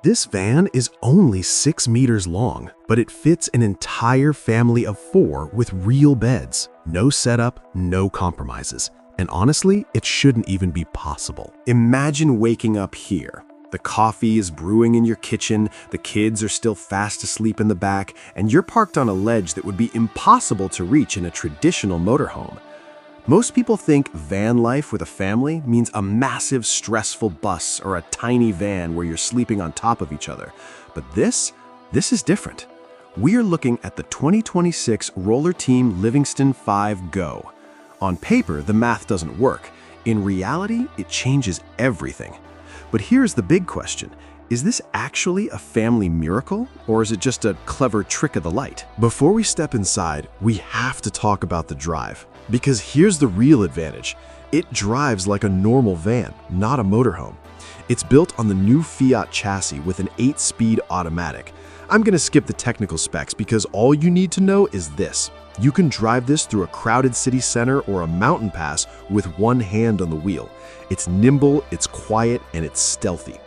This van is only 6 meters long, but it fits an entire family of 4 with real beds. No setup, no compromises. And honestly, it shouldn't even be possible. Imagine waking up here. The coffee is brewing in your kitchen, the kids are still fast asleep in the back, and you're parked on a ledge that would be impossible to reach in a traditional motorhome. Most people think van life with a family means a massive, stressful bus or a tiny van where you're sleeping on top of each other. But this is different. We are looking at the 2026 Roller Team Livingstone 5 Go. On paper, the math doesn't work. In reality, it changes everything. But here's the big question. Is this actually a family miracle, or is it just a clever trick of the light? Before we step inside, we have to talk about the drive. Because here's the real advantage. It drives like a normal van, not a motorhome. It's built on the new Fiat chassis with an 8-speed automatic. I'm gonna skip the technical specs because all you need to know is this. You can drive this through a crowded city center or a mountain pass with one hand on the wheel. It's nimble, it's quiet, and it's stealthy.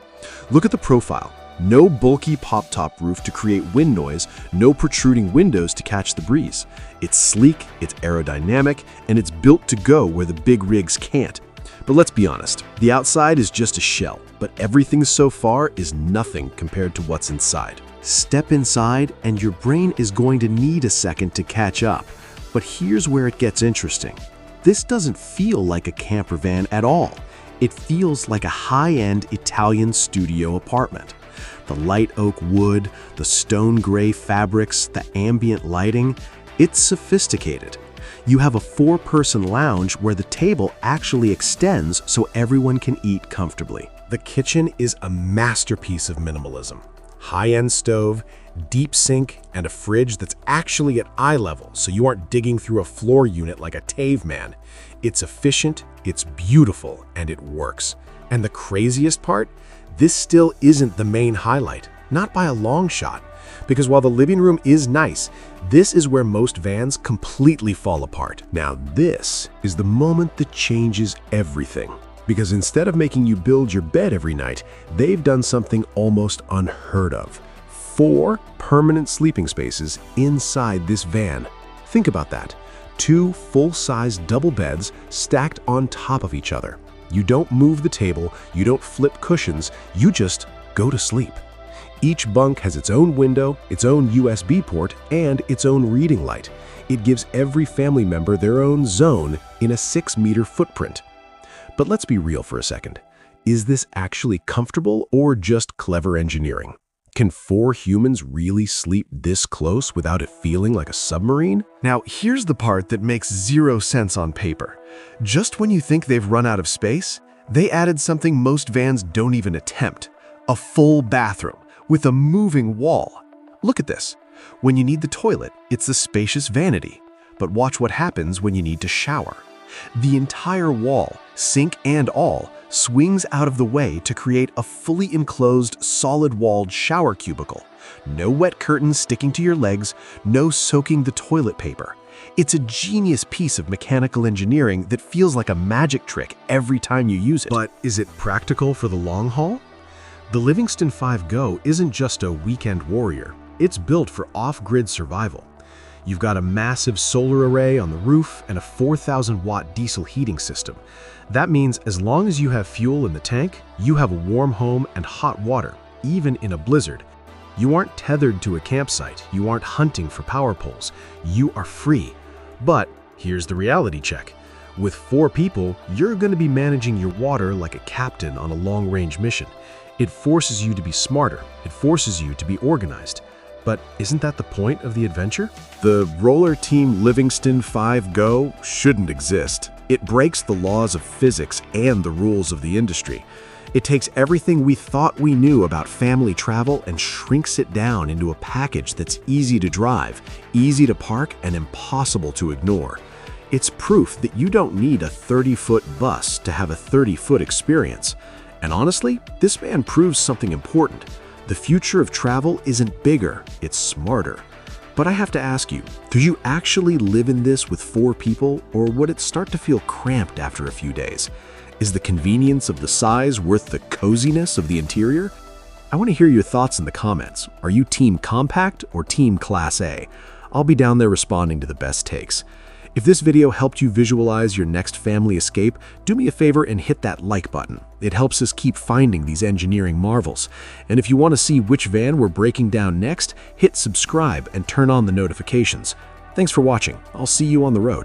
Look at the profile. No bulky pop-top roof to create wind noise, no protruding windows to catch the breeze. It's sleek, it's aerodynamic, and it's built to go where the big rigs can't. But let's be honest, the outside is just a shell, but everything so far is nothing compared to what's inside. Step inside and your brain is going to need a second to catch up. But here's where it gets interesting. This doesn't feel like a camper van at all. It feels like a high-end Italian studio apartment. The light oak wood, the stone gray fabrics, the ambient lighting, it's sophisticated. You have a 4-person lounge where the table actually extends so everyone can eat comfortably. The kitchen is a masterpiece of minimalism. High-end stove, deep sink, and a fridge that's actually at eye level, so you aren't digging through a floor unit like a caveman. It's efficient, it's beautiful, and it works. And the craziest part? This still isn't the main highlight, not by a long shot. Because while the living room is nice, this is where most vans completely fall apart. Now this is the moment that changes everything. Because instead of making you build your bed every night, they've done something almost unheard of. 4 permanent sleeping spaces inside this van. Think about that. 2 full-size double beds stacked on top of each other. You don't move the table, you don't flip cushions, you just go to sleep. Each bunk has its own window, its own USB port, and its own reading light. It gives every family member their own zone in a 6-meter footprint. But let's be real for a second. Is this actually comfortable or just clever engineering? Can 4 humans really sleep this close without it feeling like a submarine? Now, here's the part that makes 0 sense on paper. Just when you think they've run out of space, they added something most vans don't even attempt. A full bathroom with a moving wall. Look at this. When you need the toilet, it's the spacious vanity. But watch what happens when you need to shower. The entire wall, sink and all, swings out of the way to create a fully enclosed, solid-walled shower cubicle. No wet curtains sticking to your legs, no soaking the toilet paper. It's a genius piece of mechanical engineering that feels like a magic trick every time you use it. But is it practical for the long haul? The Livingstone 5 Go isn't just a weekend warrior. It's built for off-grid survival. You've got a massive solar array on the roof and a 4,000-watt diesel heating system. That means as long as you have fuel in the tank, you have a warm home and hot water, even in a blizzard. You aren't tethered to a campsite. You aren't hunting for power poles. You are free. But here's the reality check. With 4 people, you're going to be managing your water like a captain on a long-range mission. It forces you to be smarter. It forces you to be organized. But isn't that the point of the adventure? The Roller Team Livingstone 5 Go shouldn't exist. It breaks the laws of physics and the rules of the industry. It takes everything we thought we knew about family travel and shrinks it down into a package that's easy to drive, easy to park, and impossible to ignore. It's proof that you don't need a 30-foot bus to have a 30-foot experience. And honestly, this van proves something important. The future of travel isn't bigger, it's smarter. But I have to ask you, do you actually live in this with 4 people, or would it start to feel cramped after a few days? Is the convenience of the size worth the coziness of the interior? I want to hear your thoughts in the comments. Are you Team Compact or Team Class A? I'll be down there responding to the best takes. If this video helped you visualize your next family escape, do me a favor and hit that like button. It helps us keep finding these engineering marvels. And if you want to see which van we're breaking down next, hit subscribe and turn on the notifications. Thanks for watching. I'll see you on the road.